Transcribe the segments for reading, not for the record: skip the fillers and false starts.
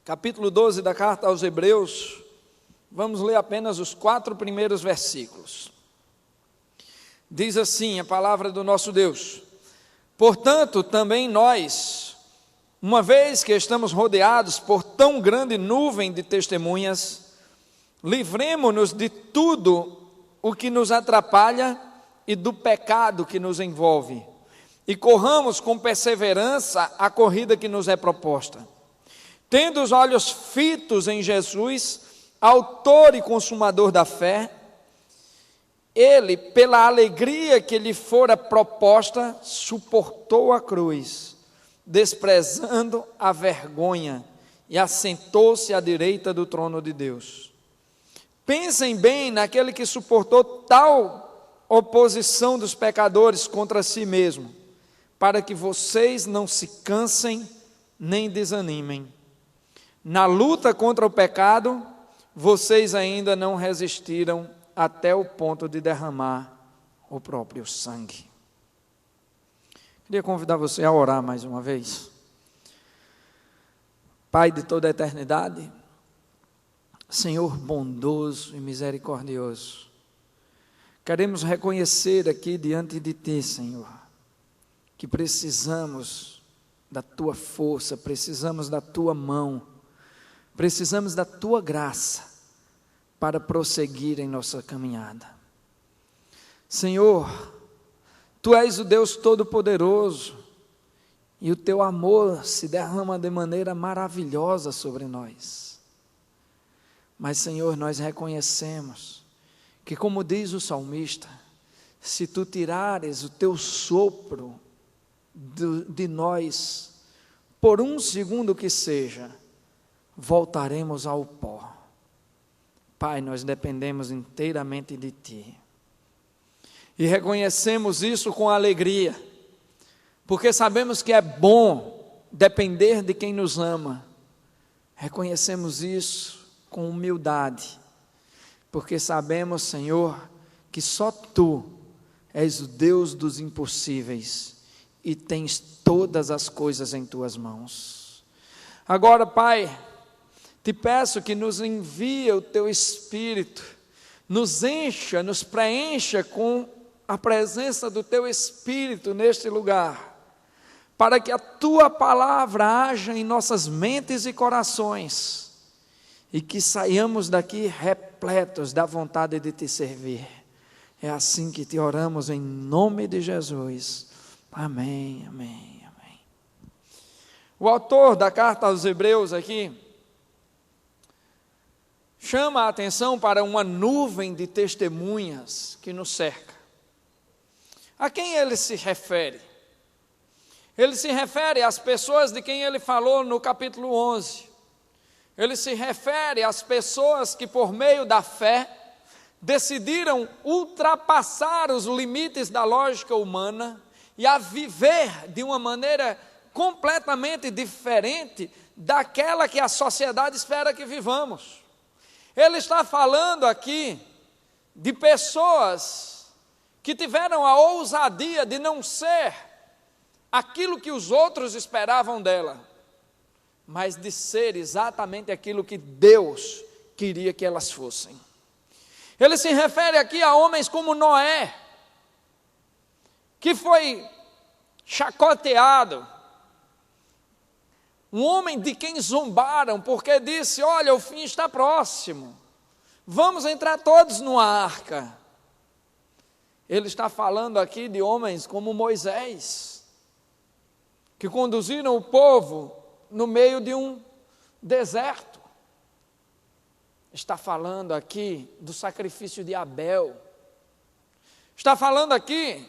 capítulo 12 da carta aos Hebreus, vamos ler apenas os 4 primeiros versículos. Diz assim a palavra do nosso Deus: portanto, também nós, uma vez que estamos rodeados por tão grande nuvem de testemunhas, livremo-nos de tudo o que nos atrapalha e do pecado que nos envolve, e corramos com perseverança a corrida que nos é proposta, tendo os olhos fitos em Jesus, autor e consumador da fé. Ele, pela alegria que lhe fora proposta, suportou a cruz, desprezando a vergonha, e assentou-se à direita do trono de Deus. Pensem bem naquele que suportou tal oposição dos pecadores contra si mesmo, para que vocês não se cansem nem desanimem. Na luta contra o pecado, vocês ainda não resistiram até o ponto de derramar o próprio sangue. Queria convidar você a orar mais uma vez. Pai de toda a eternidade, Senhor bondoso e misericordioso, queremos reconhecer aqui diante de Ti, Senhor, que precisamos da Tua força, precisamos da Tua mão, precisamos da Tua graça para prosseguir em nossa caminhada. Senhor, Tu és o Deus Todo-Poderoso, e o Teu amor se derrama de maneira maravilhosa sobre nós. Mas, Senhor, nós reconhecemos que, como diz o salmista, se Tu tirares o Teu sopro de nós, por um segundo que seja, voltaremos ao pó. Pai, nós dependemos inteiramente de Ti, e reconhecemos isso com alegria, porque sabemos que é bom depender de quem nos ama. Reconhecemos isso com humildade, porque sabemos, Senhor, que só Tu és o Deus dos impossíveis, e tens todas as coisas em Tuas mãos. Agora, Pai, Te peço que nos envie o Teu Espírito, nos encha, nos preencha com a presença do Teu Espírito neste lugar, para que a Tua palavra haja em nossas mentes e corações, e que saiamos daqui repletos da vontade de Te servir. É assim que Te oramos em nome de Jesus. Amém, amém, amém. O autor da carta aos Hebreus aqui chama a atenção para uma nuvem de testemunhas que nos cerca. A quem ele se refere? Ele se refere às pessoas de quem ele falou no capítulo 11. Ele se refere às pessoas que, por meio da fé, decidiram ultrapassar os limites da lógica humana e a viver de uma maneira completamente diferente daquela que a sociedade espera que vivamos. Ele está falando aqui de pessoas que tiveram a ousadia de não ser aquilo que os outros esperavam dela, mas de ser exatamente aquilo que Deus queria que elas fossem. Ele se refere aqui a homens como Noé, que foi chacoteado, um homem de quem zombaram, porque disse: olha, o fim está próximo, vamos entrar todos numa arca. Ele está falando aqui de homens como Moisés, que conduziram o povo no meio de um deserto. Está falando aqui do sacrifício de Abel. Está falando aqui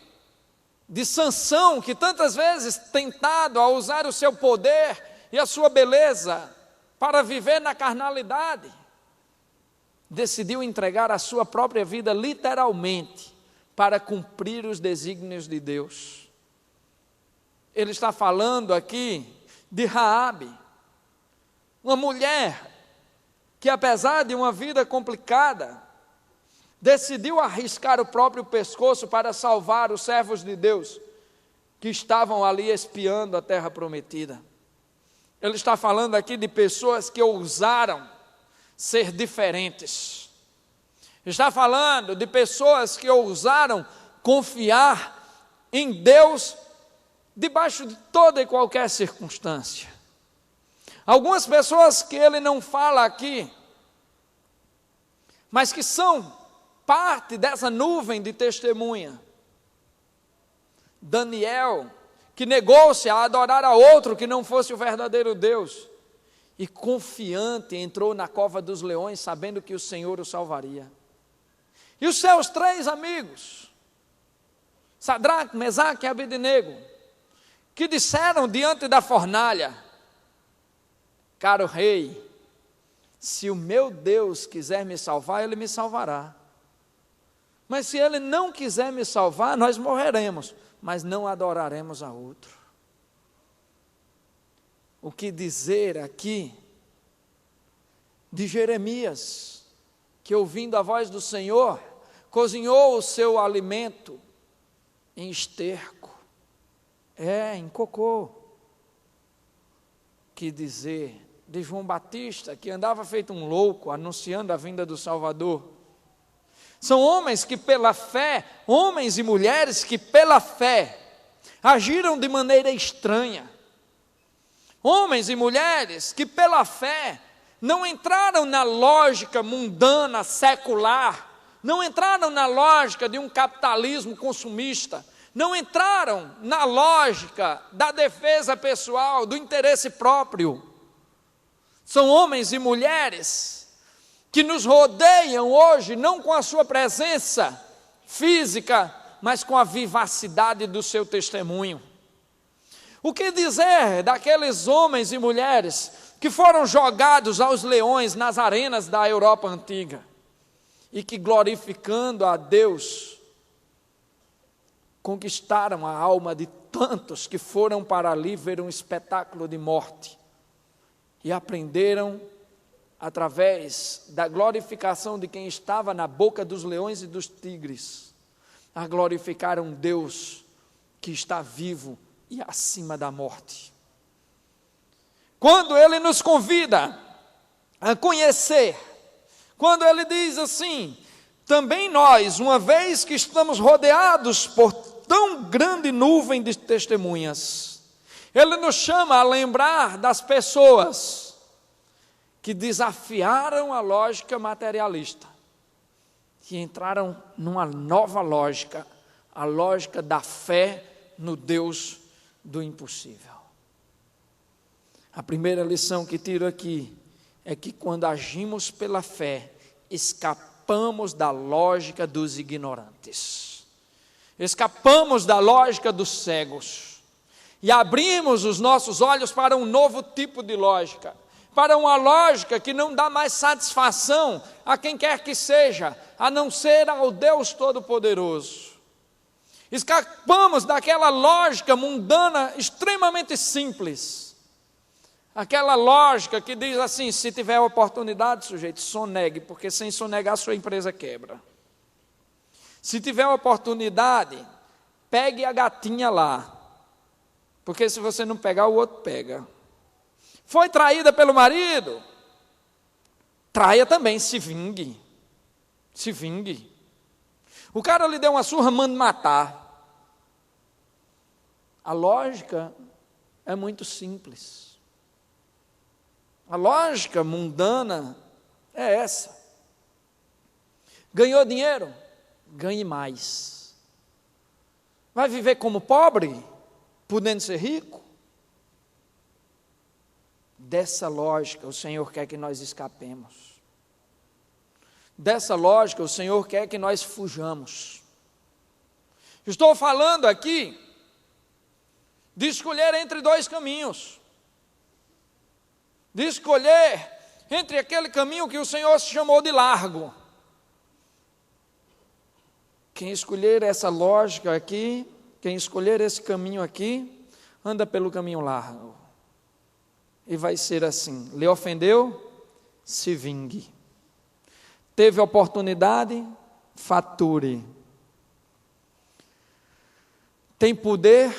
de Sansão, que tantas vezes, tentado a usar o seu poder e a sua beleza para viver na carnalidade, decidiu entregar a sua própria vida literalmente para cumprir os desígnios de Deus. Ele está falando aqui de Raabe, uma mulher que, apesar de uma vida complicada, decidiu arriscar o próprio pescoço para salvar os servos de Deus que estavam ali espiando a terra prometida. Ele está falando aqui de pessoas que ousaram ser diferentes. Está falando de pessoas que ousaram confiar em Deus debaixo de toda e qualquer circunstância. Algumas pessoas que ele não fala aqui, mas que são parte dessa nuvem de testemunha. Daniel, que negou-se a adorar a outro que não fosse o verdadeiro Deus, e confiante entrou na cova dos leões, sabendo que o Senhor o salvaria. E os seus 3 amigos, Sadraque, Mesaque e Abednego, que disseram diante da fornalha: caro rei, se o meu Deus quiser me salvar, Ele me salvará. Mas se Ele não quiser me salvar, nós morreremos, mas não adoraremos a outro. O que dizer aqui de Jeremias, que ouvindo a voz do Senhor, cozinhou o seu alimento em esterco, em cocô. Que dizer de João Batista, que andava feito um louco, anunciando a vinda do Salvador. São homens que pela fé, homens e mulheres que pela fé, agiram de maneira estranha. Homens e mulheres que pela fé, não entraram na lógica mundana, secular, não entraram na lógica de um capitalismo consumista, não entraram na lógica da defesa pessoal, do interesse próprio. São homens e mulheres que nos rodeiam hoje, não com a sua presença física, mas com a vivacidade do seu testemunho. O que dizer daqueles homens e mulheres que foram jogados aos leões nas arenas da Europa antiga e que, glorificando a Deus, conquistaram a alma de tantos que foram para ali ver um espetáculo de morte e aprenderam, através da glorificação de quem estava na boca dos leões e dos tigres, a glorificar um Deus que está vivo e acima da morte. Quando Ele nos convida a conhecer, quando Ele diz assim: também nós, uma vez que estamos rodeados por tão grande nuvem de testemunhas, Ele nos chama a lembrar das pessoas que desafiaram a lógica materialista, que entraram numa nova lógica, a lógica da fé no Deus do impossível. A primeira lição que tiro aqui é que quando agimos pela fé, escapamos da lógica dos ignorantes, escapamos da lógica dos cegos, e abrimos os nossos olhos para um novo tipo de lógica, para uma lógica que não dá mais satisfação a quem quer que seja, a não ser ao Deus Todo-Poderoso. Escapamos daquela lógica mundana extremamente simples, aquela lógica que diz assim: se tiver oportunidade, sujeito, sonegue, porque sem sonegar sua empresa quebra. Se tiver oportunidade, pegue a gatinha lá, porque se você não pegar, o outro pega. Foi traída pelo marido? Traia também, se vingue. Se vingue. O cara lhe deu uma surra, manda matar. A lógica é muito simples. A lógica mundana é essa. Ganhou dinheiro? Ganhe mais. Vai viver como pobre, podendo ser rico? Dessa lógica o Senhor quer que nós escapemos. Dessa lógica o Senhor quer que nós fujamos. Estou falando aqui de escolher entre 2 caminhos. De escolher entre aquele caminho que o Senhor chamou de largo. Quem escolher essa lógica aqui, quem escolher esse caminho aqui, anda pelo caminho largo. E vai ser assim: lhe ofendeu, se vingue. Teve oportunidade, fature. Tem poder,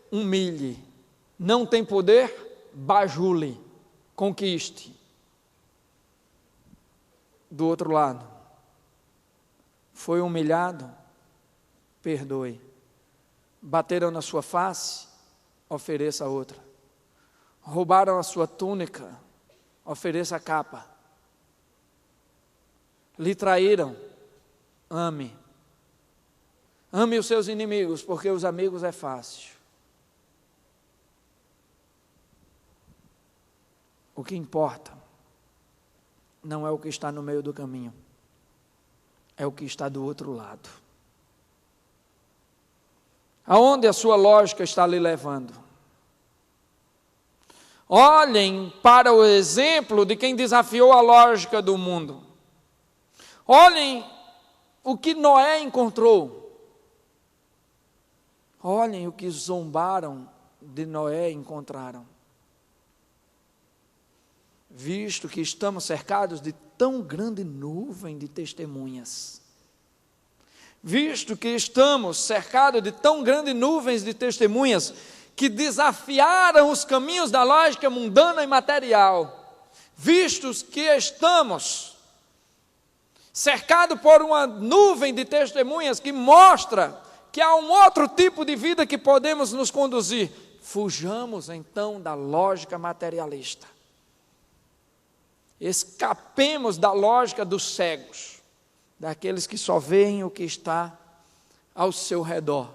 humilhe. Não tem poder, bajule, conquiste. Do outro lado, foi humilhado, perdoe. Bateram na sua face, ofereça outra. Roubaram a sua túnica, ofereça a capa. Lhe traíram, ame. Ame os seus inimigos, porque os amigos é fácil. O que importa não é o que está no meio do caminho, é o que está do outro lado. Aonde a sua lógica está lhe levando? Olhem para o exemplo de quem desafiou a lógica do mundo. Olhem o que Noé encontrou. Olhem o que zombaram de Noé encontraram. Visto que estamos cercados de tão grande nuvem de testemunhas. Visto que estamos cercados de tão grandes nuvens de testemunhas que desafiaram os caminhos da lógica mundana e material. Vistos que estamos cercados por uma nuvem de testemunhas que mostra que há um outro tipo de vida que podemos nos conduzir. Fujamos então da lógica materialista. Escapemos da lógica dos cegos, daqueles que só veem o que está ao seu redor.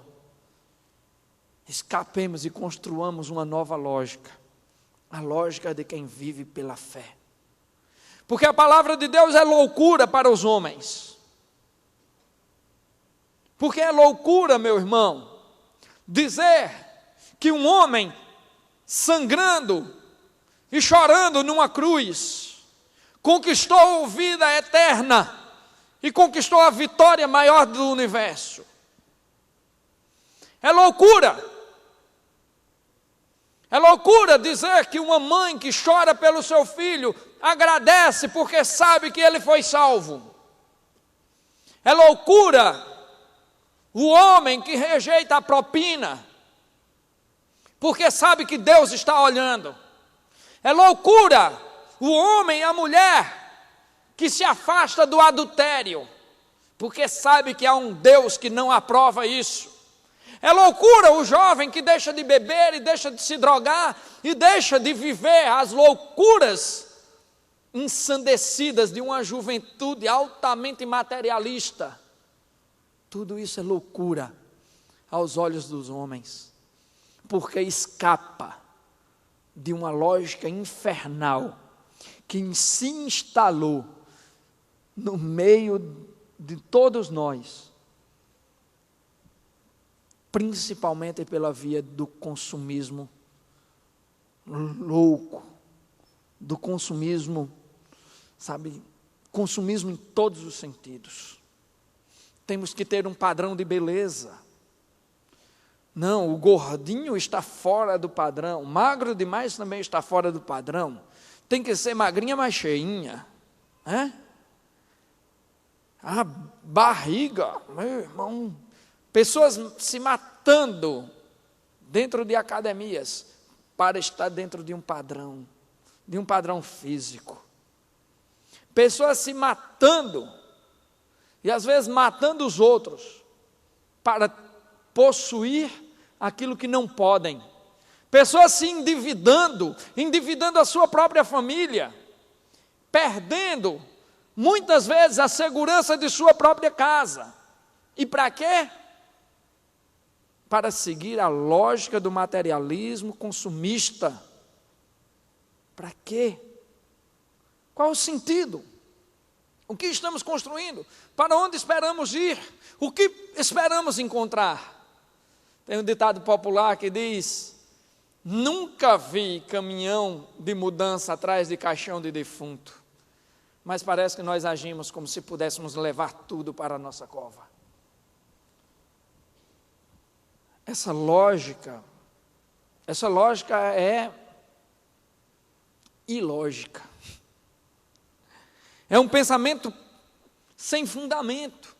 Escapemos e construamos uma nova lógica, a lógica de quem vive pela fé. Porque a palavra de Deus é loucura para os homens. Porque é loucura, meu irmão, dizer que um homem sangrando e chorando numa cruz conquistou vida eterna e conquistou a vitória maior do universo. É loucura. É loucura dizer que uma mãe que chora pelo seu filho agradece porque sabe que ele foi salvo. É loucura o homem que rejeita a propina porque sabe que Deus está olhando. É loucura o homem e a mulher que se afasta do adultério, porque sabe que há um Deus que não aprova isso. É loucura o jovem que deixa de beber e deixa de se drogar e deixa de viver as loucuras ensandecidas de uma juventude altamente materialista. Tudo isso é loucura aos olhos dos homens, porque escapa de uma lógica infernal que se instalou no meio de todos nós, principalmente pela via do consumismo louco, do consumismo, sabe, consumismo em todos os sentidos. Temos que ter um padrão de beleza. Não, o gordinho está fora do padrão, o magro demais também está fora do padrão. Tem que ser magrinha, mais cheinha. A barriga, meu irmão. Pessoas se matando dentro de academias para estar dentro de um padrão físico. Pessoas se matando e às vezes matando os outros para possuir aquilo que não podem. Pessoas se endividando a sua própria família, perdendo muitas vezes a segurança de sua própria casa. E para quê? Para seguir a lógica do materialismo consumista. Para quê? Qual o sentido? O que estamos construindo? Para onde esperamos ir? O que esperamos encontrar? Tem um ditado popular que diz: nunca vi caminhão de mudança atrás de caixão de defunto. Mas parece que nós agimos como se pudéssemos levar tudo para a nossa cova. Essa lógica é ilógica. É um pensamento sem fundamento.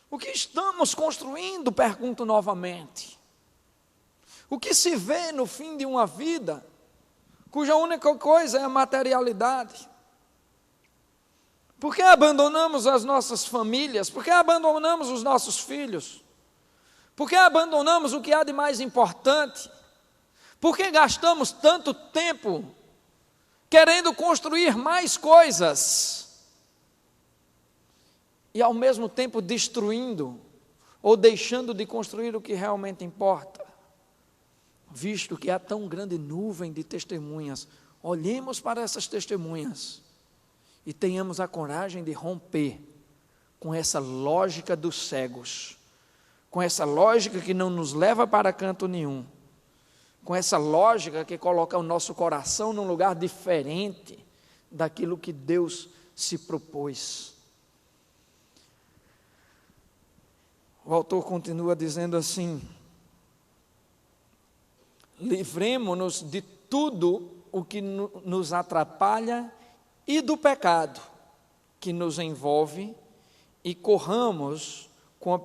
O que estamos construindo? Pergunto novamente. O que se vê no fim de uma vida, cuja única coisa é a materialidade? Por que abandonamos as nossas famílias? Por que abandonamos os nossos filhos? Por que abandonamos o que há de mais importante? Por que gastamos tanto tempo querendo construir mais coisas e ao mesmo tempo destruindo ou deixando de construir o que realmente importa? Visto que há tão grande nuvem de testemunhas, olhemos para essas testemunhas e tenhamos a coragem de romper com essa lógica dos cegos, com essa lógica que não nos leva para canto nenhum, com essa lógica que coloca o nosso coração num lugar diferente daquilo que Deus se propôs. O autor continua dizendo assim: livremo-nos de tudo o que nos atrapalha e do pecado que nos envolve e corramos com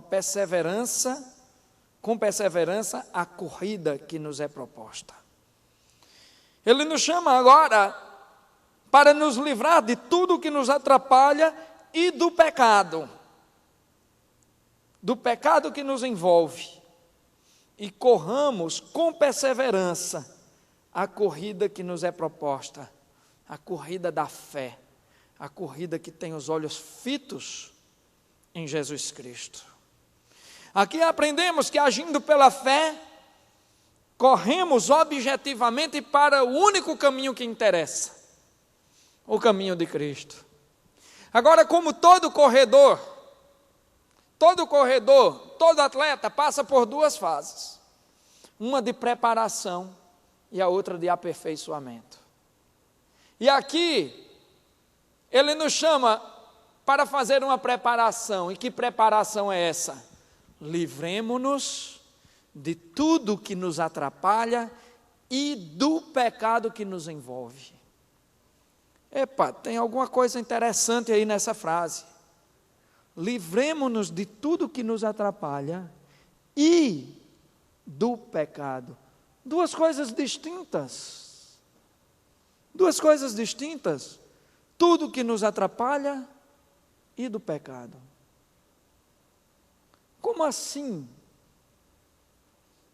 perseverança a corrida que nos é proposta. Ele nos chama agora para nos livrar de tudo o que nos atrapalha e do pecado que nos envolve, e corramos com perseverança a corrida que nos é proposta, a corrida da fé, a corrida que tem os olhos fitos em Jesus Cristo. Aqui aprendemos que, agindo pela fé, corremos objetivamente para o único caminho que interessa, o caminho de Cristo. Agora, como todo corredor, todo atleta passa por duas fases, uma de preparação e a outra de aperfeiçoamento. E aqui, ele nos chama para fazer uma preparação. E que preparação é essa? Livremo-nos de tudo que nos atrapalha e do pecado que nos envolve. Epa, tem alguma coisa interessante aí nessa frase. Livremo-nos de tudo que nos atrapalha e do pecado. Duas coisas distintas. Duas coisas distintas. Tudo que nos atrapalha e do pecado. Como assim?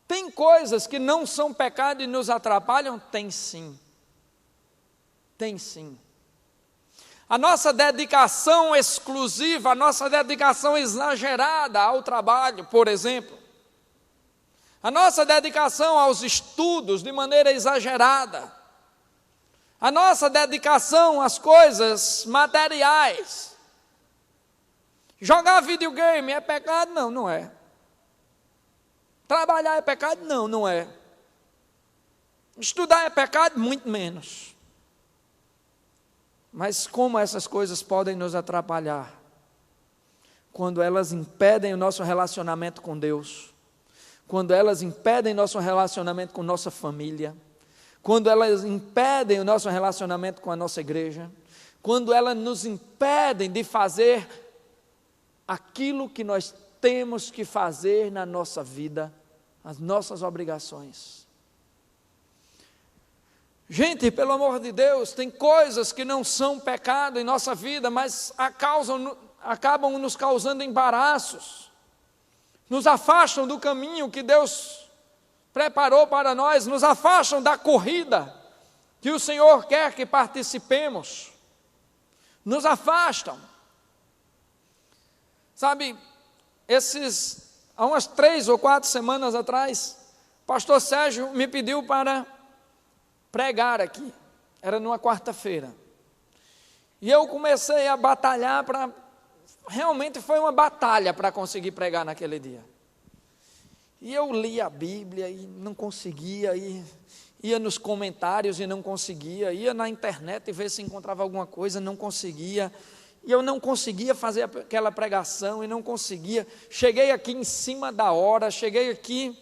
Tem coisas que não são pecado e nos atrapalham? Tem sim. Tem sim. A nossa dedicação exclusiva, a nossa dedicação exagerada ao trabalho, por exemplo. A nossa dedicação aos estudos de maneira exagerada. A nossa dedicação às coisas materiais. Jogar videogame é pecado? Não, não é. Trabalhar é pecado? Não, não é. Estudar é pecado? Muito menos. Mas como essas coisas podem nos atrapalhar? Quando elas impedem o nosso relacionamento com Deus, quando elas impedem nosso relacionamento com nossa família, quando elas impedem o nosso relacionamento com a nossa igreja, quando elas nos impedem de fazer aquilo que nós temos que fazer na nossa vida, as nossas obrigações. Gente, pelo amor de Deus, tem coisas que não são pecado em nossa vida, mas acabam nos causando embaraços, nos afastam do caminho que Deus preparou para nós, nos afastam da corrida que o Senhor quer que participemos, nos afastam. Sabe, há umas 3 ou 4 semanas atrás, o pastor Sérgio me pediu para pregar aqui, era numa quarta-feira, e eu comecei a batalhar realmente foi uma batalha para conseguir pregar naquele dia, e eu li a Bíblia e não conseguia, ia nos comentários e não conseguia, ia na internet ver se encontrava alguma coisa, não conseguia, e eu não conseguia fazer aquela pregação, e não conseguia, cheguei aqui em cima da hora, cheguei aqui,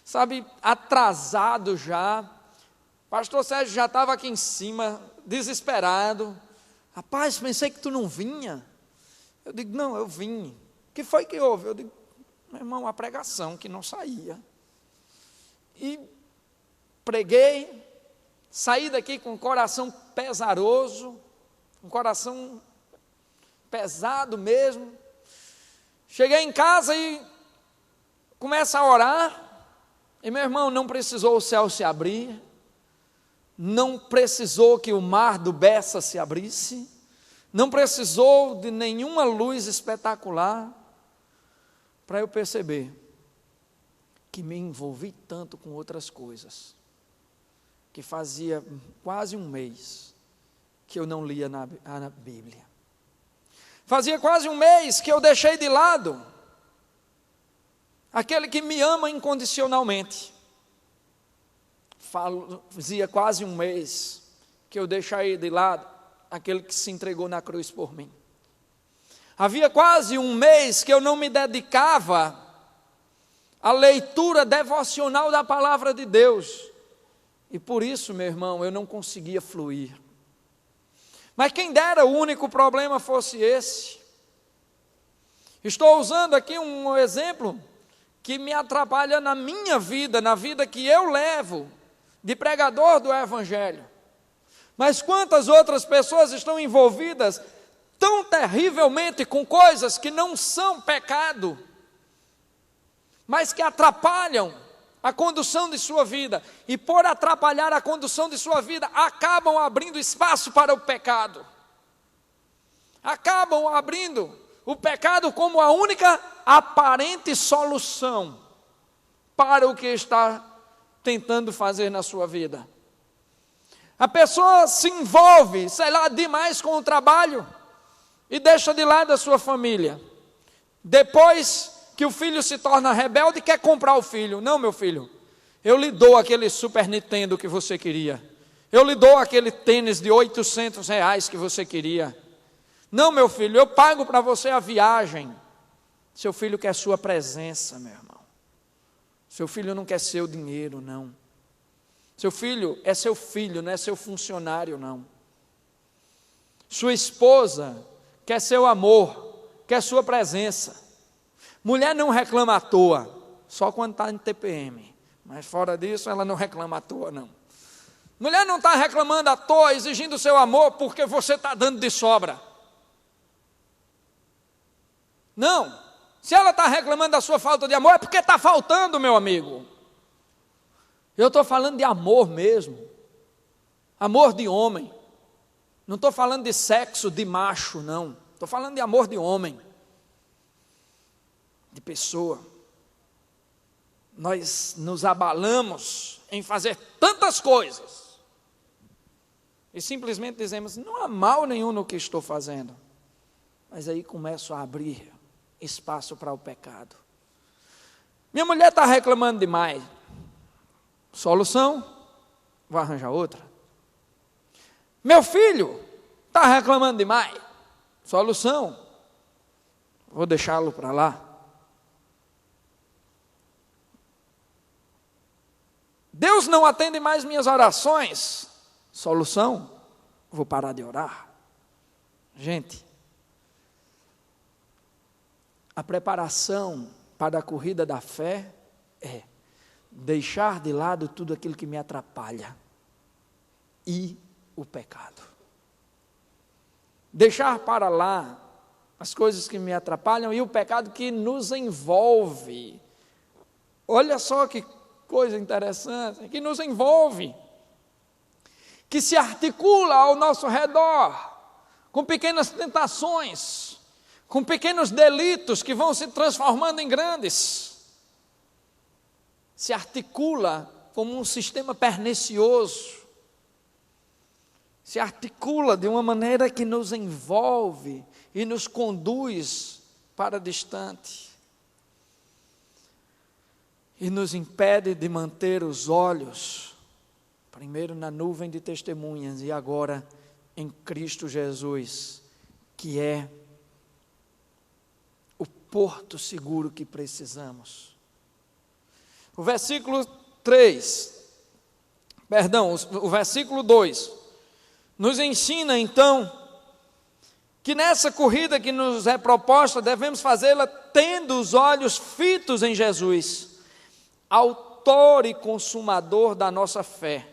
sabe, atrasado já. Pastor Sérgio já estava aqui em cima, desesperado. Rapaz, pensei que tu não vinha. Eu digo, não, eu vim. O que foi que houve? Eu digo, meu irmão, a pregação que não saía. e preguei, saí daqui com o coração pesaroso, um coração pesado mesmo. Cheguei em casa e começo a orar, e meu irmão, não precisou o céu se abrir, não precisou que o mar do Bessa se abrisse, não precisou de nenhuma luz espetacular, para eu perceber que me envolvi tanto com outras coisas, que fazia quase um mês que eu não lia na Bíblia. Fazia quase um mês que eu deixei de lado aquele que me ama incondicionalmente. Fazia quase um mês que eu deixei de lado aquele que se entregou na cruz por mim. Havia quase um mês que eu não me dedicava à leitura devocional da palavra de Deus. E por isso, meu irmão, eu não conseguia fluir. Mas quem dera o único problema fosse esse. Estou usando aqui um exemplo que me atrapalha na minha vida, na vida que eu levo de pregador do Evangelho. Mas quantas outras pessoas estão envolvidas tão terrivelmente com coisas que não são pecado, mas que atrapalham a condução de sua vida, e por atrapalhar a condução de sua vida, acabam abrindo espaço para o pecado, acabam abrindo o pecado como a única aparente solução para o que está tentando fazer na sua vida. A pessoa se envolve, sei lá, demais com o trabalho, e deixa de lado a sua família. Depois que o filho se torna rebelde, quer comprar o filho. Não, meu filho, eu lhe dou aquele Super Nintendo que você queria. Eu lhe dou aquele tênis de R$800 que você queria. Não, meu filho, eu pago para você a viagem. Seu filho quer sua presença, meu irmão. Seu filho não quer seu dinheiro, não. Seu filho é seu filho, não é seu funcionário, não. Sua esposa quer seu amor, quer sua presença. Mulher não reclama à toa, só quando está em TPM. Mas fora disso, ela não reclama à toa, não. Mulher não está reclamando à toa, exigindo seu amor, porque você está dando de sobra. Não. Se ela está reclamando da sua falta de amor, é porque está faltando, meu amigo. Eu estou falando de amor mesmo. Amor de homem. Não estou falando de sexo de macho, não. Estou falando de amor de homem. De pessoa. Nós nos abalamos em fazer tantas coisas. E simplesmente dizemos, não há mal nenhum no que estou fazendo. Mas aí começo a abrir espaço para o pecado. Minha mulher está reclamando demais. Solução? Vou arranjar outra. Meu filho está reclamando demais. Solução? Vou deixá-lo para lá. Deus não atende mais minhas orações. Solução? Vou parar de orar. Gente, a preparação para a corrida da fé é deixar de lado tudo aquilo que me atrapalha e o pecado. Deixar para lá as coisas que me atrapalham e o pecado que nos envolve. Olha só que coisa interessante, que nos envolve, que se articula ao nosso redor, com pequenas tentações, com pequenos delitos que vão se transformando em grandes, se articula como um sistema pernicioso, se articula de uma maneira que nos envolve e nos conduz para distante, e nos impede de manter os olhos, primeiro na nuvem de testemunhas e agora em Cristo Jesus, que é o porto seguro que precisamos. O versículo 2, nos ensina então, que nessa corrida que nos é proposta, devemos fazê-la tendo os olhos fitos em Jesus, autor e consumador da nossa fé.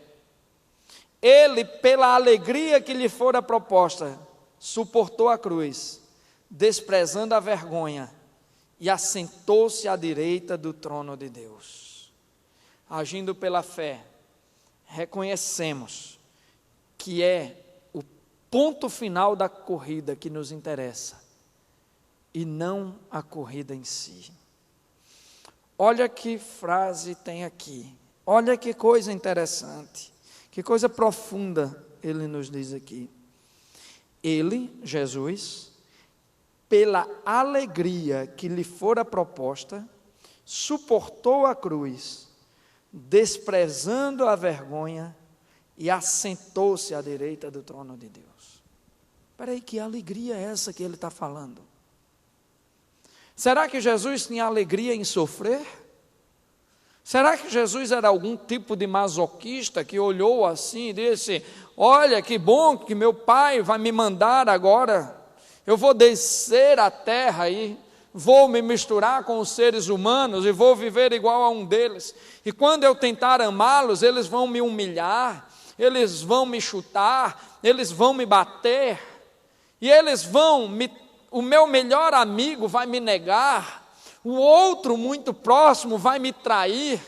Ele, pela alegria que lhe fora proposta, suportou a cruz, desprezando a vergonha, e assentou-se à direita do trono de Deus. Agindo pela fé, reconhecemos que é o ponto final da corrida que nos interessa, e não a corrida em si. Olha que frase tem aqui, olha que coisa interessante, que coisa profunda ele nos diz aqui. Ele, Jesus, pela alegria que lhe fora proposta, suportou a cruz, desprezando a vergonha, e assentou-se à direita do trono de Deus. Espera aí, que alegria é essa que ele está falando? Será que Jesus tinha alegria em sofrer? Será que Jesus era algum tipo de masoquista que olhou assim e disse: olha que bom que meu pai vai me mandar agora, eu vou descer à terra aí, vou me misturar com os seres humanos e vou viver igual a um deles, e quando eu tentar amá-los, eles vão me humilhar, eles vão me chutar, eles vão me bater, e o meu melhor amigo vai me negar, o outro muito próximo vai me trair,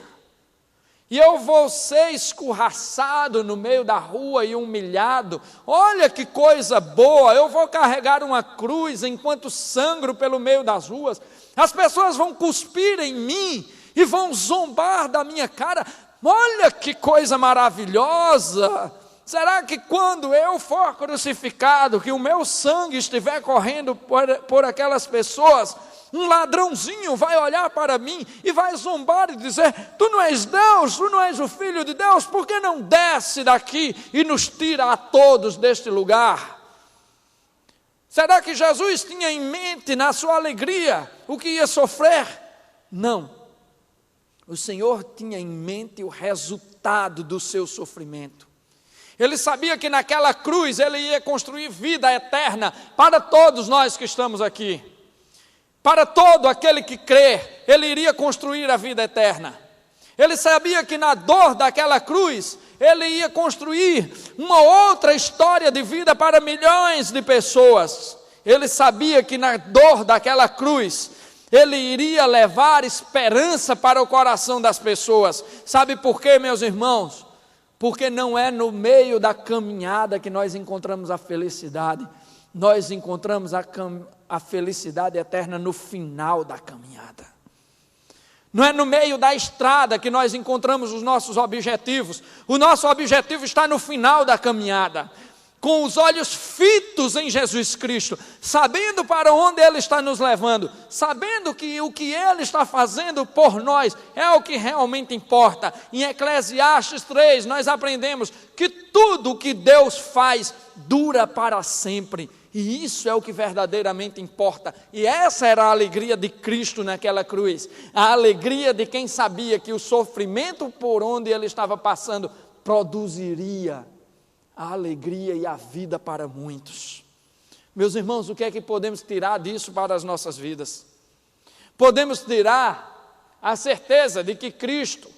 e eu vou ser escorraçado no meio da rua e humilhado. Olha que coisa boa, eu vou carregar uma cruz enquanto sangro pelo meio das ruas, as pessoas vão cuspir em mim e vão zombar da minha cara. Olha que coisa maravilhosa. Será que quando eu for crucificado, que o meu sangue estiver correndo por aquelas pessoas, um ladrãozinho vai olhar para mim e vai zombar e dizer: tu não és Deus, tu não és o Filho de Deus, por que não desce daqui e nos tira a todos deste lugar? Será que Jesus tinha em mente, na sua alegria, o que ia sofrer? Não. O Senhor tinha em mente o resultado do seu sofrimento. Ele sabia que naquela cruz ele ia construir vida eterna para todos nós que estamos aqui. Para todo aquele que crê, ele iria construir a vida eterna. Ele sabia que na dor daquela cruz, ele ia construir uma outra história de vida para milhões de pessoas. Ele sabia que na dor daquela cruz, ele iria levar esperança para o coração das pessoas. Sabe por quê, meus irmãos? Porque não é no meio da caminhada que nós encontramos a felicidade. Nós encontramos a felicidade eterna no final da caminhada. Não é no meio da estrada que nós encontramos os nossos objetivos. O nosso objetivo está no final da caminhada, com os olhos fitos em Jesus Cristo, sabendo para onde Ele está nos levando, sabendo que o que Ele está fazendo por nós é o que realmente importa. Em Eclesiastes 3, nós aprendemos que tudo o que Deus faz dura para sempre, e isso é o que verdadeiramente importa. E essa era a alegria de Cristo naquela cruz, a alegria de quem sabia que o sofrimento por onde Ele estava passando produziria a alegria e a vida para muitos. Meus irmãos, o que é que podemos tirar disso para as nossas vidas? Podemos tirar a certeza de que Cristo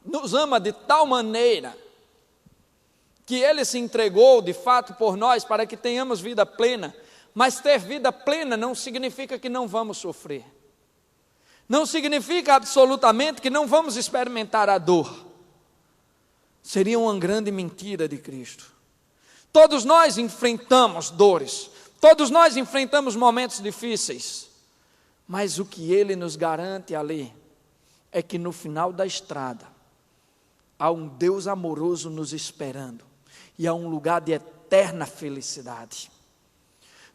nos ama de tal maneira que Ele se entregou de fato por nós para que tenhamos vida plena. Mas ter vida plena não significa que não vamos sofrer. Não significa absolutamente que não vamos experimentar a dor. Seria uma grande mentira de Cristo. Todos nós enfrentamos dores, todos nós enfrentamos momentos difíceis, mas o que Ele nos garante ali é que no final da estrada há um Deus amoroso nos esperando e há um lugar de eterna felicidade.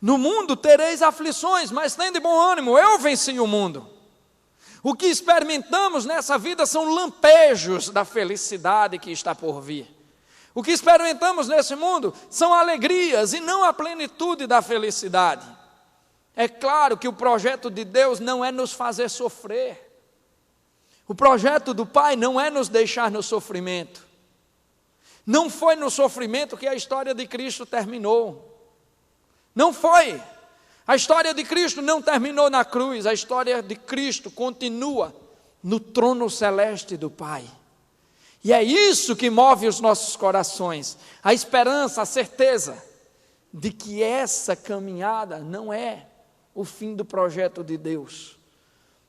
No mundo tereis aflições, mas tende bom ânimo, eu venci o mundo. O que experimentamos nessa vida são lampejos da felicidade que está por vir. O que experimentamos nesse mundo são alegrias e não a plenitude da felicidade. É claro que o projeto de Deus não é nos fazer sofrer. O projeto do Pai não é nos deixar no sofrimento. Não foi no sofrimento que a história de Cristo terminou. Não foi. A história de Cristo não terminou na cruz, a história de Cristo continua no trono celeste do Pai. E é isso que move os nossos corações, a esperança, a certeza de que essa caminhada não é o fim do projeto de Deus,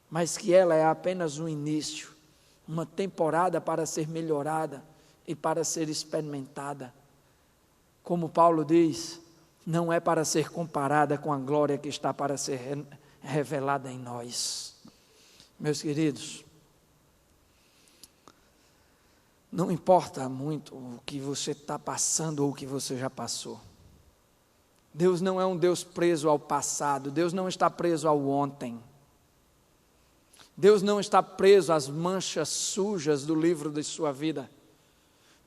mas que ela é apenas um início, uma temporada para ser melhorada e para ser experimentada. Como Paulo diz, não é para ser comparada com a glória que está para ser revelada em nós. Meus queridos, não importa muito o que você está passando ou o que você já passou. Deus não é um Deus preso ao passado, Deus não está preso ao ontem. Deus não está preso às manchas sujas do livro de sua vida.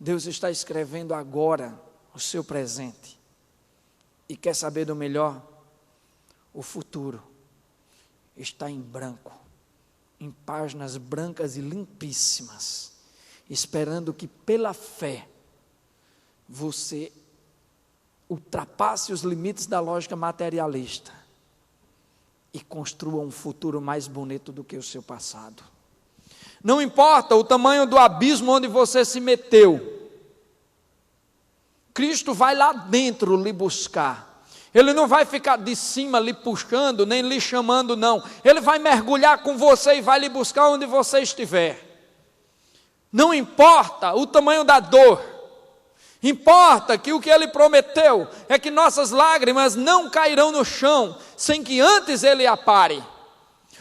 Deus está escrevendo agora o seu presente. E quer saber do melhor? O futuro está em branco, em páginas brancas e limpíssimas, esperando que pela fé você ultrapasse os limites da lógica materialista e construa um futuro mais bonito do que o seu passado. Não importa o tamanho do abismo onde você se meteu, Cristo vai lá dentro lhe buscar. Ele não vai ficar de cima lhe puxando, nem lhe chamando, não. Ele vai mergulhar com você e vai lhe buscar onde você estiver. Não importa o tamanho da dor, importa que o que Ele prometeu é que nossas lágrimas não cairão no chão, sem que antes Ele apare.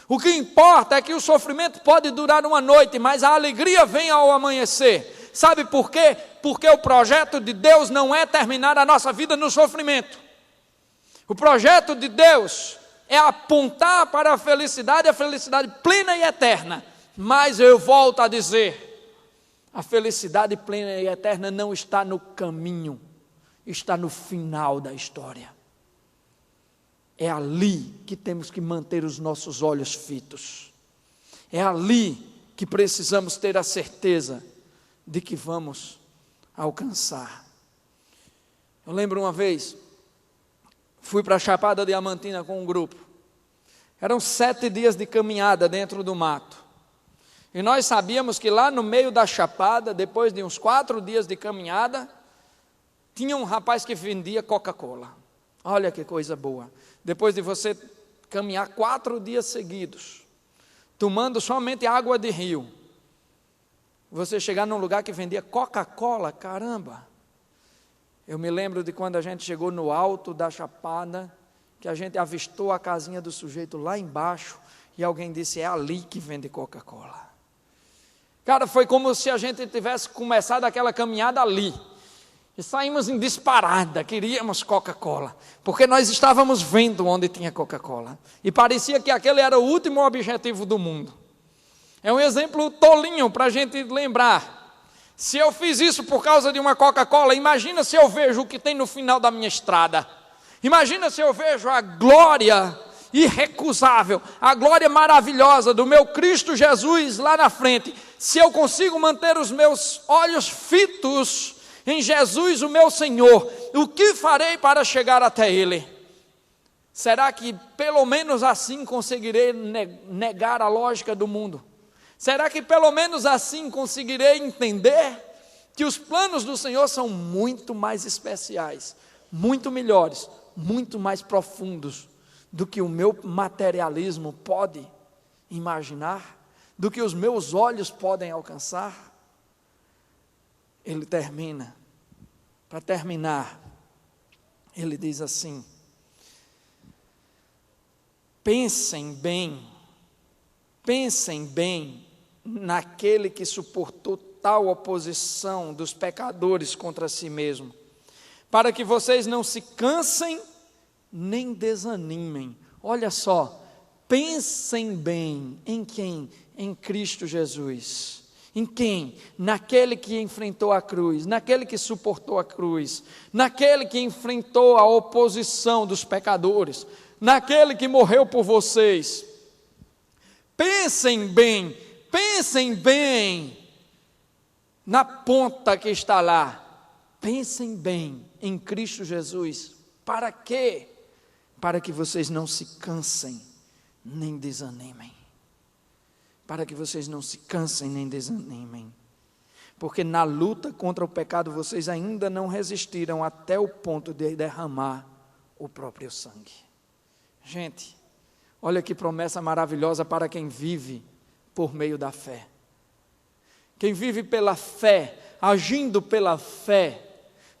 O que importa é que o sofrimento pode durar uma noite, mas a alegria vem ao amanhecer. Sabe por quê? Porque o projeto de Deus não é terminar a nossa vida no sofrimento. O projeto de Deus é apontar para a felicidade plena e eterna. Mas eu volto a dizer, a felicidade plena e eterna não está no caminho, está no final da história. É ali que temos que manter os nossos olhos fitos. É ali que precisamos ter a certeza de que vamos alcançar. Eu lembro uma vez, fui para a Chapada Diamantina com um grupo. Eram 7 dias de caminhada dentro do mato. E nós sabíamos que lá no meio da Chapada, depois de uns 4 dias de caminhada, tinha um rapaz que vendia Coca-Cola. Olha que coisa boa. Depois de você caminhar 4 dias seguidos, tomando somente água de rio, você chegar num lugar que vendia Coca-Cola, caramba. Eu me lembro de quando a gente chegou no alto da Chapada, que a gente avistou a casinha do sujeito lá embaixo, e alguém disse, é ali que vende Coca-Cola. Cara, foi como se a gente tivesse começado aquela caminhada ali, e saímos em disparada, queríamos Coca-Cola, porque nós estávamos vendo onde tinha Coca-Cola, e parecia que aquele era o último objetivo do mundo. É um exemplo tolinho para a gente lembrar. Se eu fiz isso por causa de uma Coca-Cola, imagina se eu vejo o que tem no final da minha estrada. Imagina se eu vejo a glória irrecusável, a glória maravilhosa do meu Cristo Jesus lá na frente. Se eu consigo manter os meus olhos fitos em Jesus, o meu Senhor, o que farei para chegar até Ele? Será que pelo menos assim conseguirei negar a lógica do mundo? Será que pelo menos assim conseguirei entender que os planos do Senhor são muito mais especiais, muito melhores, muito mais profundos do que o meu materialismo pode imaginar, do que os meus olhos podem alcançar? Ele termina, para terminar, ele diz assim: pensem bem naquele que suportou tal oposição dos pecadores contra si mesmo, para que vocês não se cansem nem desanimem. Olha só, pensem bem em quem? Em Cristo Jesus. Em quem? Naquele que enfrentou a cruz, naquele que suportou a cruz, naquele que enfrentou a oposição dos pecadores, naquele que morreu por vocês. Pensem bem na ponta que está lá. Pensem bem em Cristo Jesus. Para quê? Para que vocês não se cansem, nem desanimem. para que vocês não se cansem nem desanimem. Porque na luta contra o pecado vocês ainda não resistiram até o ponto de derramar o próprio sangue. Gente, olha que promessa maravilhosa para quem vive por meio da fé. Quem vive pela fé, agindo pela fé,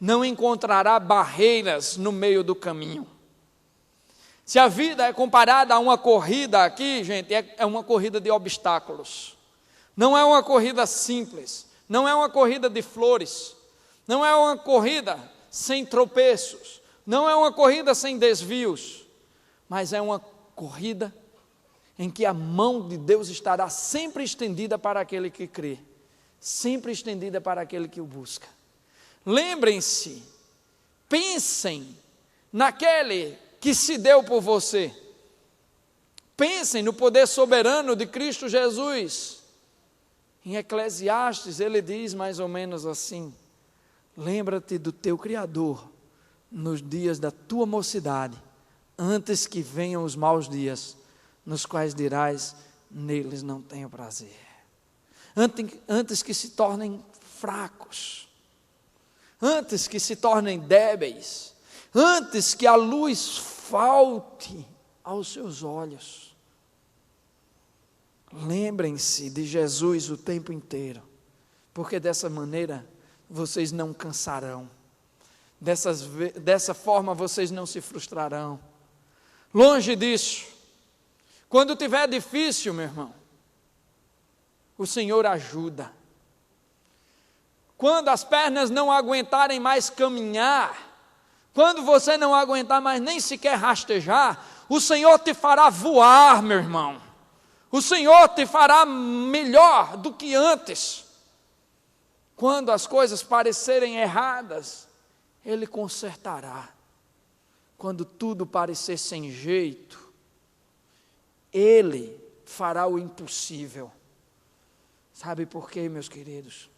não encontrará barreiras no meio do caminho. Se a vida é comparada a uma corrida aqui, gente, é uma corrida de obstáculos. Não é uma corrida simples, não é uma corrida de flores, não é uma corrida sem tropeços, não é uma corrida sem desvios, mas é uma corrida em que a mão de Deus estará sempre estendida para aquele que crê, sempre estendida para aquele que o busca. Lembrem-se, pensem naquele que se deu por você. Pensem no poder soberano de Cristo Jesus. Em Eclesiastes ele diz mais ou menos assim: lembra-te do teu Criador nos dias da tua mocidade, antes que venham os maus dias, nos quais dirás, neles não tenho prazer. Antes que se tornem fracos, antes que se tornem débeis, antes que a luz falte aos seus olhos. Lembrem-se de Jesus o tempo inteiro, porque dessa maneira vocês não cansarão, dessa forma vocês não se frustrarão. Longe disso, quando tiver difícil, meu irmão, o Senhor ajuda. Quando as pernas não aguentarem mais caminhar, quando você não aguentar mais nem sequer rastejar, o Senhor te fará voar, meu irmão. O Senhor te fará melhor do que antes. Quando as coisas parecerem erradas, Ele consertará. Quando tudo parecer sem jeito, Ele fará o impossível. Sabe por quê, meus queridos?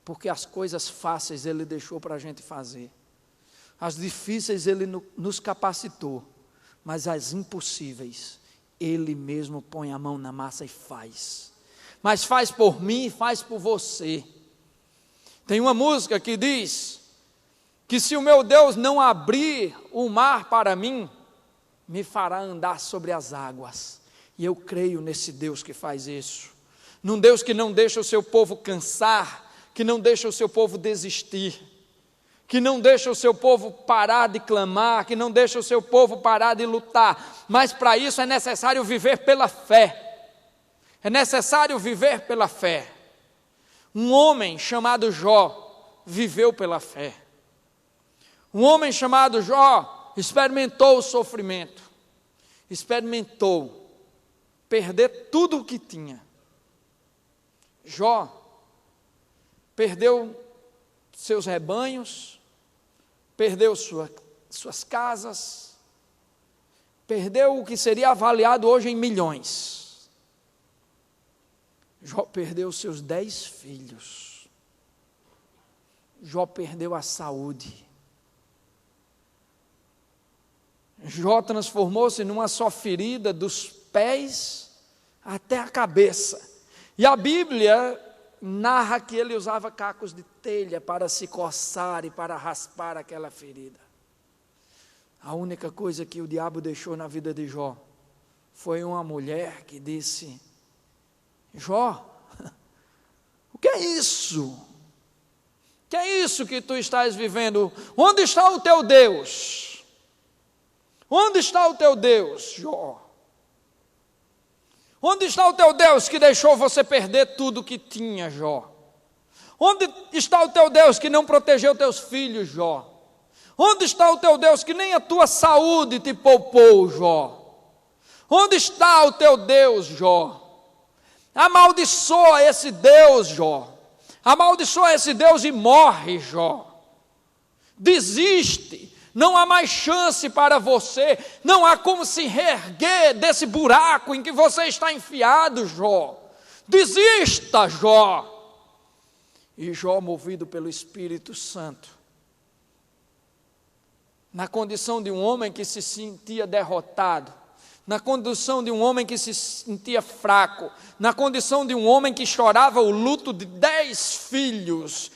Porque as coisas fáceis Ele deixou para a gente fazer. As difíceis Ele nos capacitou, mas as impossíveis, Ele mesmo põe a mão na massa e faz. Mas faz por mim e faz por você. Tem uma música que diz que se o meu Deus não abrir o mar para mim, me fará andar sobre as águas. E eu creio nesse Deus que faz isso. Num Deus que não deixa o seu povo cansar, que não deixa o seu povo desistir, que não deixa o seu povo parar de clamar, que não deixa o seu povo parar de lutar, mas para isso é necessário viver pela fé. É necessário viver pela fé. Um homem chamado Jó viveu pela fé. Um homem chamado Jó experimentou o sofrimento, experimentou perder tudo o que tinha. Jó perdeu seus rebanhos, perdeu suas casas, perdeu o que seria avaliado hoje em milhões. Jó perdeu seus 10 filhos. Jó perdeu a saúde. Jó transformou-se numa só ferida dos pés até a cabeça. E a Bíblia narra que ele usava cacos de telha para se coçar e para raspar aquela ferida. A única coisa que o diabo deixou na vida de Jó foi uma mulher que disse: Jó, o que é isso? O que é isso que tu estás vivendo? Onde está o teu Deus? Onde está o teu Deus, Jó? Onde está o teu Deus que deixou você perder tudo que tinha, Jó? Onde está o teu Deus que não protegeu teus filhos, Jó? Onde está o teu Deus que nem a tua saúde te poupou, Jó? Onde está o teu Deus, Jó? Amaldiçoa esse Deus, Jó. Amaldiçoa esse Deus e morre, Jó. Desiste. Não há mais chance para você, não há como se reerguer desse buraco em que você está enfiado, Jó. Desista, Jó. E Jó, movido pelo Espírito Santo, na condição de um homem que se sentia derrotado, na condição de um homem que se sentia fraco, na condição de um homem que chorava o luto de 10 filhos,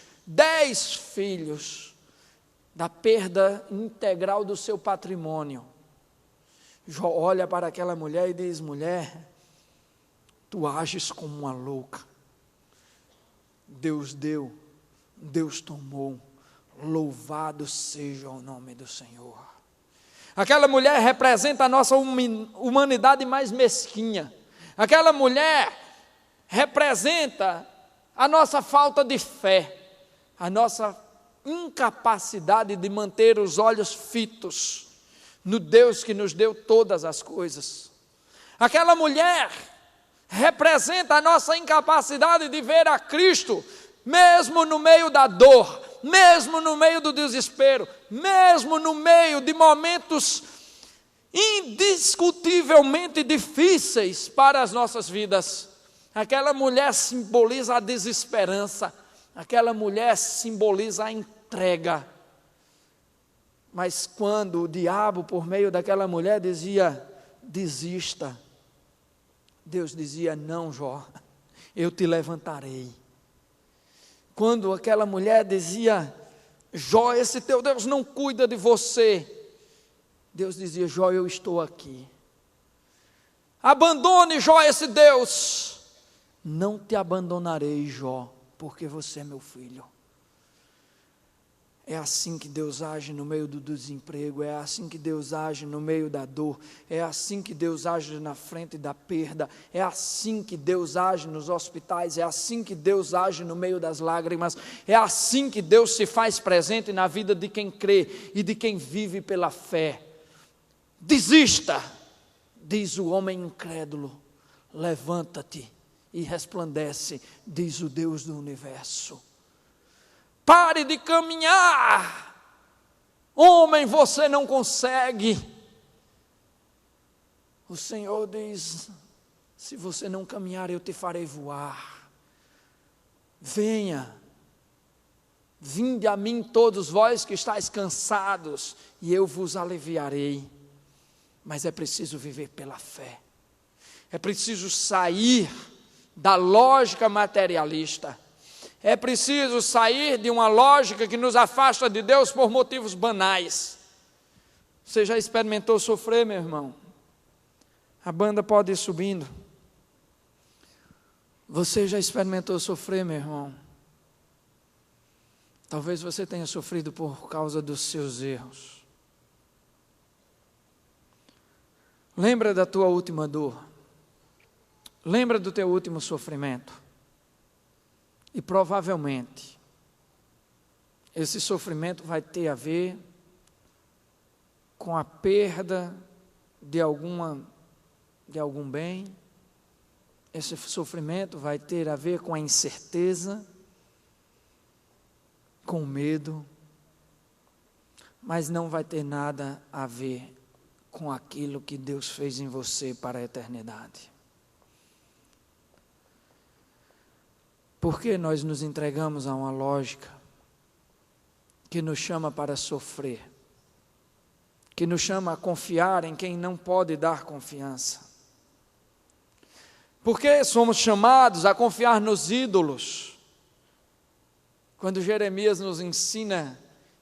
da perda integral do seu patrimônio. Jó olha para aquela mulher e diz: mulher, tu ages como uma louca. Deus deu, Deus tomou, louvado seja o nome do Senhor. Aquela mulher representa a nossa humanidade mais mesquinha. Aquela mulher representa a nossa falta de fé, a nossa incapacidade de manter os olhos fitos no Deus que nos deu todas as coisas. Aquela mulher representa a nossa incapacidade de ver a Cristo, mesmo no meio da dor, mesmo no meio do desespero, mesmo no meio de momentos indiscutivelmente difíceis para as nossas vidas. Aquela mulher simboliza a desesperança, aquela mulher simboliza a entrega. Mas quando o diabo, por meio daquela mulher, dizia: desista, Deus dizia: não, Jó, eu te levantarei. Quando aquela mulher dizia: Jó, esse teu Deus não cuida de você, Deus dizia: Jó, eu estou aqui. Abandone, Jó, esse Deus. Não te abandonarei, Jó, porque você é meu filho. É assim que Deus age no meio do desemprego, é assim que Deus age no meio da dor, é assim que Deus age na frente da perda, é assim que Deus age nos hospitais, é assim que Deus age no meio das lágrimas, é assim que Deus se faz presente na vida de quem crê e de quem vive pela fé. Desista, diz o homem incrédulo, levanta-te e resplandece, diz o Deus do universo. Pare de caminhar, homem, você não consegue. O Senhor diz: se você não caminhar, eu te farei voar. Venha, vinde a mim todos vós que estáis cansados, e eu vos aliviarei. Mas é preciso viver pela fé, é preciso sair da lógica materialista, é preciso sair de uma lógica que nos afasta de Deus por motivos banais. Você já experimentou sofrer, meu irmão? A banda pode ir subindo. Você já experimentou sofrer, meu irmão? Talvez você tenha sofrido por causa dos seus erros. Lembra da tua última dor. Lembra do teu último sofrimento. E provavelmente, esse sofrimento vai ter a ver com a perda de algum bem. Esse sofrimento vai ter a ver com a incerteza, com o medo, mas não vai ter nada a ver com aquilo que Deus fez em você para a eternidade. Por que nós nos entregamos a uma lógica que nos chama para sofrer, que nos chama a confiar em quem não pode dar confiança? Por que somos chamados a confiar nos ídolos? Quando Jeremias nos ensina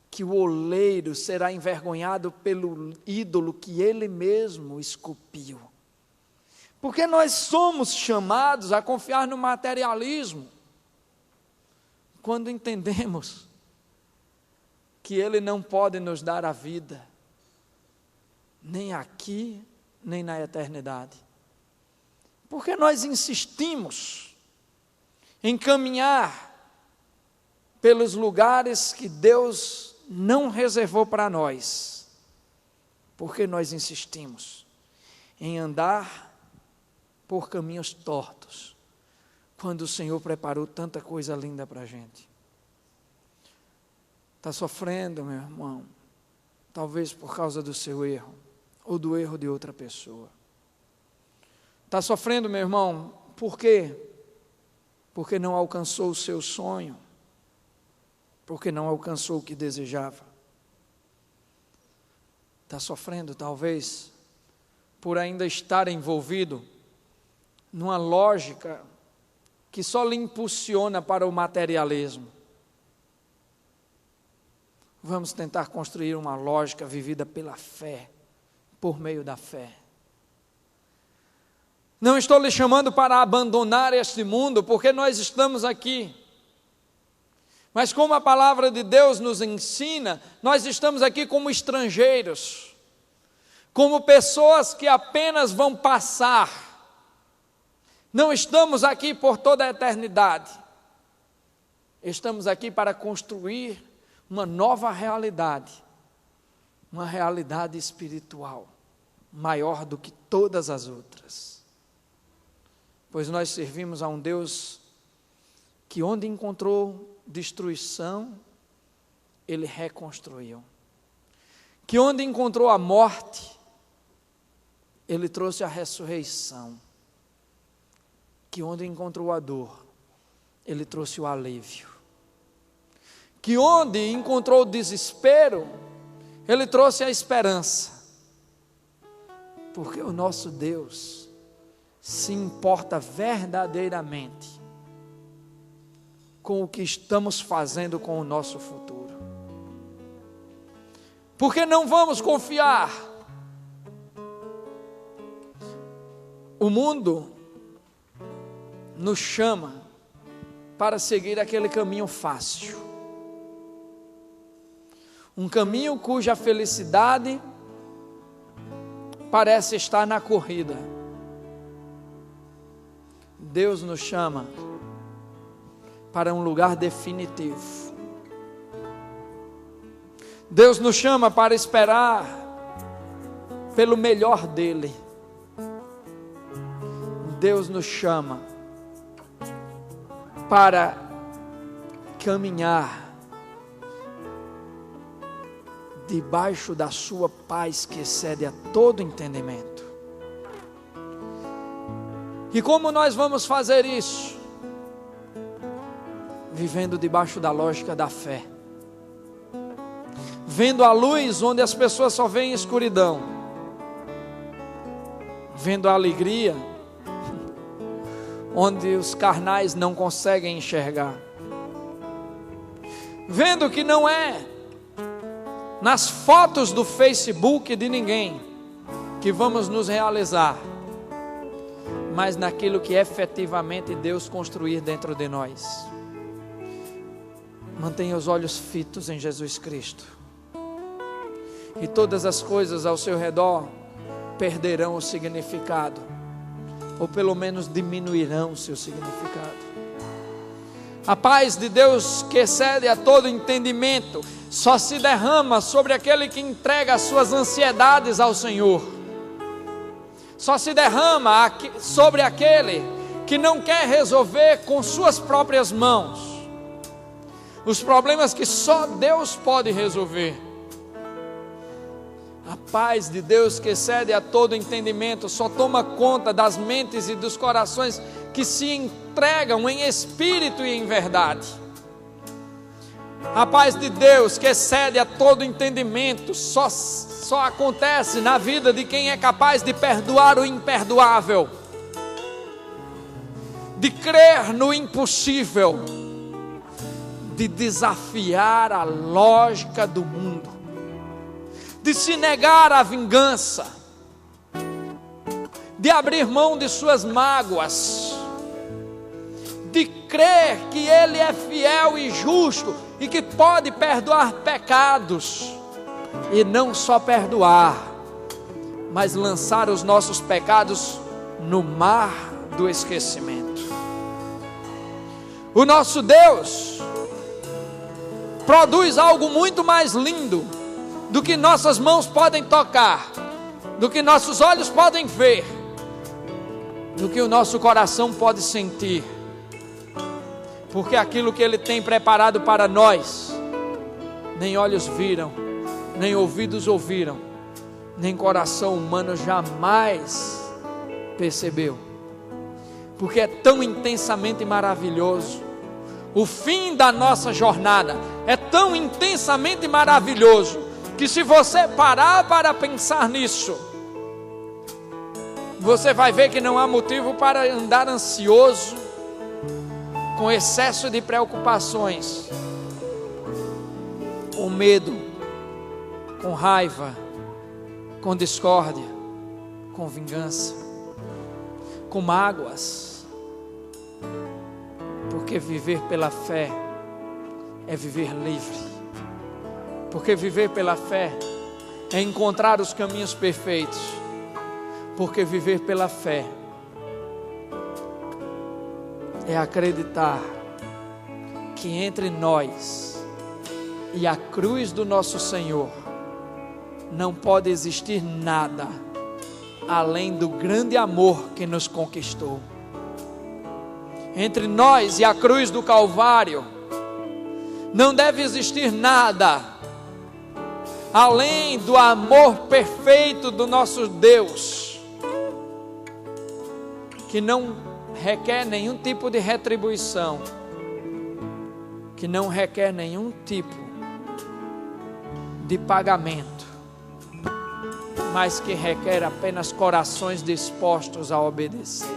que o oleiro será envergonhado pelo ídolo que ele mesmo esculpiu. Por que nós somos chamados a confiar no materialismo? Quando entendemos que Ele não pode nos dar a vida, nem aqui, nem na eternidade. Porque nós insistimos em caminhar pelos lugares que Deus não reservou para nós. Porque nós insistimos em andar por caminhos tortos, quando o Senhor preparou tanta coisa linda para a gente. Está sofrendo, meu irmão, talvez por causa do seu erro, ou do erro de outra pessoa. Está sofrendo, meu irmão, por quê? Porque não alcançou o seu sonho, porque não alcançou o que desejava. Está sofrendo, talvez, por ainda estar envolvido numa lógica que só lhe impulsiona para o materialismo. Vamos tentar construir uma lógica vivida pela fé, por meio da fé. Não estou lhe chamando para abandonar este mundo, porque nós estamos aqui. Mas como a palavra de Deus nos ensina, nós estamos aqui como estrangeiros, como pessoas que apenas vão passar. Não estamos aqui por toda a eternidade. Estamos aqui para construir uma nova realidade, uma realidade espiritual, maior do que todas as outras. Pois nós servimos a um Deus que onde encontrou destruição, Ele reconstruiu. Que onde encontrou a morte, Ele trouxe a ressurreição. Que onde encontrou a dor, Ele trouxe o alívio. Que onde encontrou o desespero, Ele trouxe a esperança. Porque o nosso Deus se importa verdadeiramente com o que estamos fazendo com o nosso futuro. Porque não vamos confiar. O mundo nos chama para seguir aquele caminho fácil. Um caminho cuja felicidade parece estar na corrida. Deus nos chama para um lugar definitivo. Deus nos chama para esperar pelo melhor dEle. Deus nos chama para caminhar debaixo da sua paz que excede a todo entendimento. E como nós vamos fazer isso? Vivendo debaixo da lógica da fé. Vendo a luz onde as pessoas só veem escuridão. Vendo a alegria onde os carnais não conseguem enxergar. Vendo que não é nas fotos do Facebook de ninguém que vamos nos realizar, mas naquilo que efetivamente Deus construir dentro de nós. Mantenha os olhos fitos em Jesus Cristo, e todas as coisas ao seu redor perderão o significado, ou pelo menos diminuirão o seu significado. A paz de Deus que excede a todo entendimento só se derrama sobre aquele que entrega as suas ansiedades ao Senhor. Só se derrama sobre aquele que não quer resolver com suas próprias mãos os problemas que só Deus pode resolver. A paz de Deus que excede a todo entendimento só toma conta das mentes e dos corações que se entregam em espírito e em verdade. A paz de Deus que excede a todo entendimento só acontece na vida de quem é capaz de perdoar o imperdoável, de crer no impossível, de desafiar a lógica do mundo, de se negar à vingança, de abrir mão de suas mágoas, de crer que Ele é fiel e justo e que pode perdoar pecados, e não só perdoar, mas lançar os nossos pecados no mar do esquecimento. O nosso Deus produz algo muito mais lindo do que nossas mãos podem tocar, do que nossos olhos podem ver, do que o nosso coração pode sentir. Porque aquilo que Ele tem preparado para nós, nem olhos viram, nem ouvidos ouviram, nem coração humano jamais percebeu. Porque é tão intensamente maravilhoso. O fim da nossa jornada é tão intensamente maravilhoso, que se você parar para pensar nisso, você vai ver que não há motivo para andar ansioso, com excesso de preocupações, com medo, com raiva, com discórdia, com vingança, com mágoas. Porque viver pela fé é viver livre. Porque viver pela fé é encontrar os caminhos perfeitos. Porque viver pela fé é acreditar que entre nós e a cruz do nosso Senhor não pode existir nada além do grande amor que nos conquistou. Entre nós e a cruz do Calvário não deve existir nada além do amor perfeito do nosso Deus, que não requer nenhum tipo de retribuição, que não requer nenhum tipo de pagamento, mas que requer apenas corações dispostos a obedecer.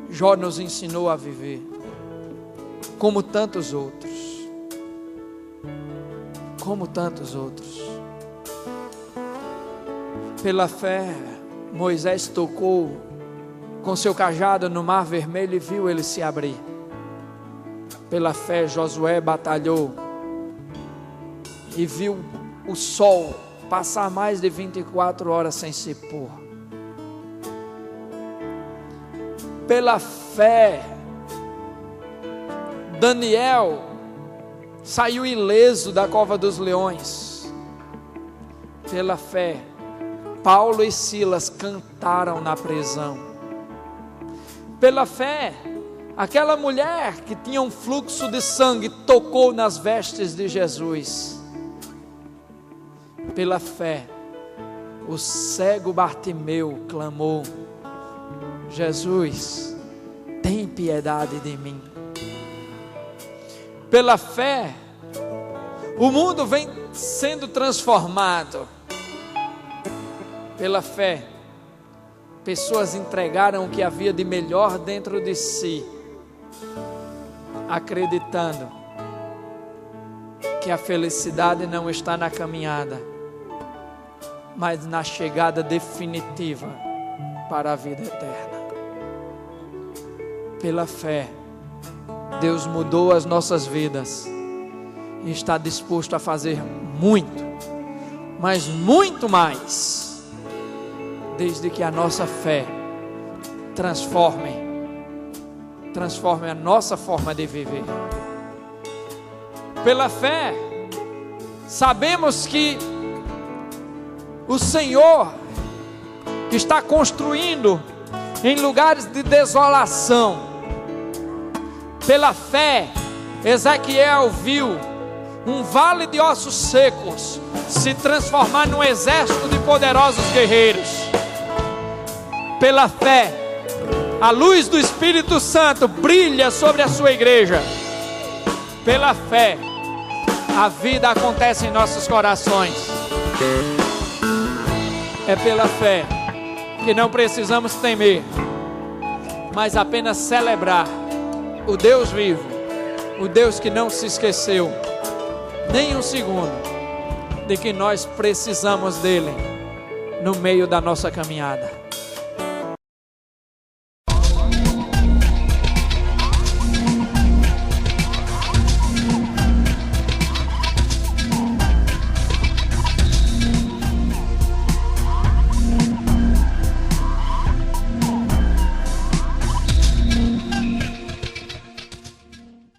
Jó nos ensinou a viver como tantos outros, Pela fé, Moisés tocou com seu cajado no mar vermelho e viu ele se abrir. Pela fé, Josué batalhou e viu o sol passar mais de 24 horas sem se pôr. Pela fé, Daniel saiu ileso da cova dos leões. Pela fé, Paulo e Silas cantaram na prisão. Pela fé, aquela mulher que tinha um fluxo de sangue tocou nas vestes de Jesus. Pela fé, o cego Bartimeu clamou: Jesus, tem piedade de mim. Pela fé, o mundo vem sendo transformado. Pela fé, pessoas entregaram o que havia de melhor dentro de si, acreditando que a felicidade não está na caminhada, mas na chegada definitiva para a vida eterna. Pela fé, Deus mudou as nossas vidas e está disposto a fazer muito, mas muito mais, desde que a nossa fé transforme a nossa forma de viver. Pela fé, sabemos que o Senhor está construindo em lugares de desolação. Pela fé, Ezequiel viu um vale de ossos secos se transformar num exército de poderosos guerreiros. Pela fé, a luz do Espírito Santo brilha sobre a sua igreja. Pela fé, a vida acontece em nossos corações. É pela fé que não precisamos temer, mas apenas celebrar o Deus vivo, o Deus que não se esqueceu nem um segundo de que nós precisamos dele no meio da nossa caminhada.